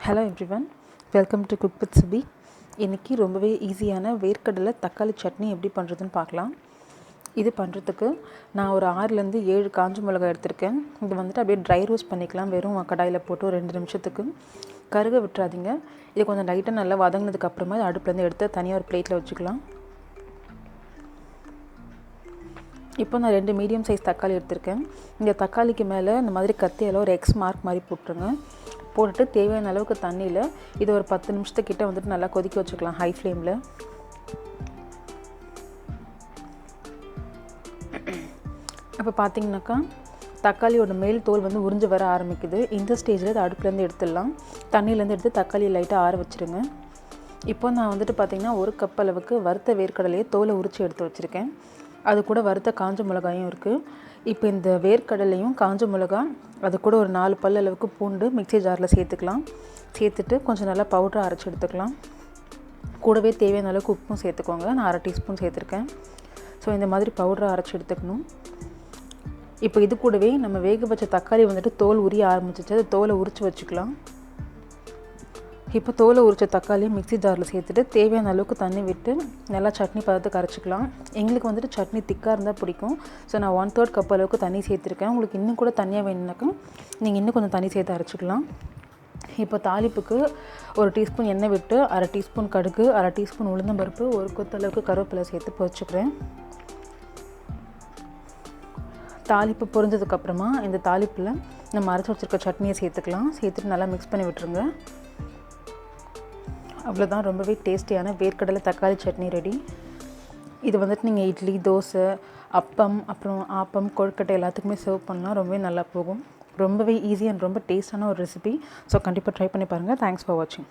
Hello everyone, welcome to cook with Subi. இன்றைக்கி ரொம்பவே ஈஸியான வேர்க்கடலை தக்காளி சட்னி எப்படி பண்ணுறதுன்னு பார்க்கலாம். இது பண்ணுறதுக்கு நான் ஒரு 6-7 காஞ்ச மிளகாய் எடுத்திருக்கேன். இது வந்துட்டு அப்படியே ட்ரை ரோஸ்ட் பண்ணிக்கலாம். வெறும் கடாயில் போட்டு ஒரு 2 நிமிஷத்துக்கு கருக விட்டுறாதீங்க. இது கொஞ்சம் லைட்டாக நல்லா வதங்கினதுக்கப்புறமா அடுப்புலேருந்து எடுத்து தனியாக ஒரு பிளேட்டில் வச்சுக்கலாம். இப்போ நான் 2 மீடியம் சைஸ் தக்காளி எடுத்திருக்கேன். இந்த தக்காளிக்கு மேலே இந்த மாதிரி கத்தியால் ஒரு எக்ஸ் மார்க் மாதிரி போட்டுருங்க. போட்டுட்டு தேவையான அளவுக்கு தண்ணியில் இது ஒரு 10 நிமிஷத்துக்கிட்ட வந்துட்டு நல்லா கொதிக்க வச்சுக்கலாம் ஹை ஃப்ளேமில். அப்போ பார்த்தீங்கன்னாக்கா தக்காளியோட மேல் தோல் வந்து உறிஞ்சு வர ஆரம்பிக்குது. இந்த ஸ்டேஜில் இது அடுப்புலேருந்து எடுத்துடலாம். தண்ணியிலேருந்து எடுத்து தக்காளி லைட்டாக ஆற வச்சுருங்க. இப்போ நான் வந்துட்டு பார்த்திங்கன்னா 1 கப் அளவுக்கு வறுத்த வேர்க்கடலையை தோலை உரித்து எடுத்து வச்சுருக்கேன். அது கூட வறுத்த காஞ்ச மிளகாயும் இருக்குது. இப்போ இந்த வேர்க்கடலையும் காஞ்ச மிளகாய் அது கூட ஒரு 4 பல் அளவுக்கு பூண்டு மிக்ஸி ஜாரில் சேர்த்துக்கலாம். சேர்த்துட்டு கொஞ்சம் நல்லா பவுடரை அரைச்சி எடுத்துக்கலாம். கூடவே தேவையான அளவுக்கு உப்பும் சேர்த்துக்கோங்க. நான் 1/2 டீஸ்பூன் சேர்த்துருக்கேன். ஸோ இந்த மாதிரி பவுடரை அரைச்சி எடுத்துக்கணும். இப்போ இது கூடவே நம்ம வேக வச்ச தக்காளி வந்துட்டு தோல் உரிய ஆரம்பிச்சிச்சு. அது தோலை உரித்து வச்சுக்கலாம். இப்போ தோலை உரித்த தக்காளியை மிக்ஸி ஜாரில் சேர்த்துட்டு தேவையான அளவுக்கு தண்ணி விட்டு நல்லா சட்னி பதத்துக்கு அரைச்சிக்கலாம். எங்களுக்கு வந்துட்டு சட்னி திக்காக இருந்தால் பிடிக்கும். ஸோ நான் 1/3 கப் அளவுக்கு தண்ணி சேர்த்துருக்கேன். உங்களுக்கு இன்னும் கூட தண்ணியாக வேணும்னாக்கா நீங்கள் இன்னும் கொஞ்சம் தண்ணி சேர்த்து அரைச்சிக்கலாம். இப்போ தாளிப்புக்கு 1 டீஸ்பூன் எண்ணெய் விட்டு 1/2 டீஸ்பூன் கடுகு, 1/2 டீஸ்பூன் உளுந்தம்பருப்பு, 1 கொத்து அளவுக்கு கருவேப்பிலை சேர்த்து பொரிச்சுக்கிறேன். தாளிப்பு பொரிஞ்சதுக்கப்புறமா இந்த தாளிப்பில் நம்ம அரைச்சி வச்சுருக்க சட்னியை சேர்த்துக்கலாம். சேர்த்துட்டு நல்லா மிக்ஸ் பண்ணி விட்டுருங்க. அவ்வளோதான், ரொம்பவே டேஸ்டியான வேர்க்கடலை தக்காளி சட்னி ரெடி. இது வந்துட்டு நீங்கள் இட்லி, தோசை, அப்பம், அப்புறம் ஆப்பம், கொழுக்கட்டை எல்லாத்துக்குமே சர்வ் பண்ணலாம். ரொம்பவே நல்லா போகும். ரொம்பவே ஈஸி அண்ட் ரொம்ப டேஸ்டான ஒரு ரெசிபி. ஸோ கண்டிப்பாக ட்ரை பண்ணி பாருங்கள். தேங்க்ஸ் ஃபார் வாட்சிங்.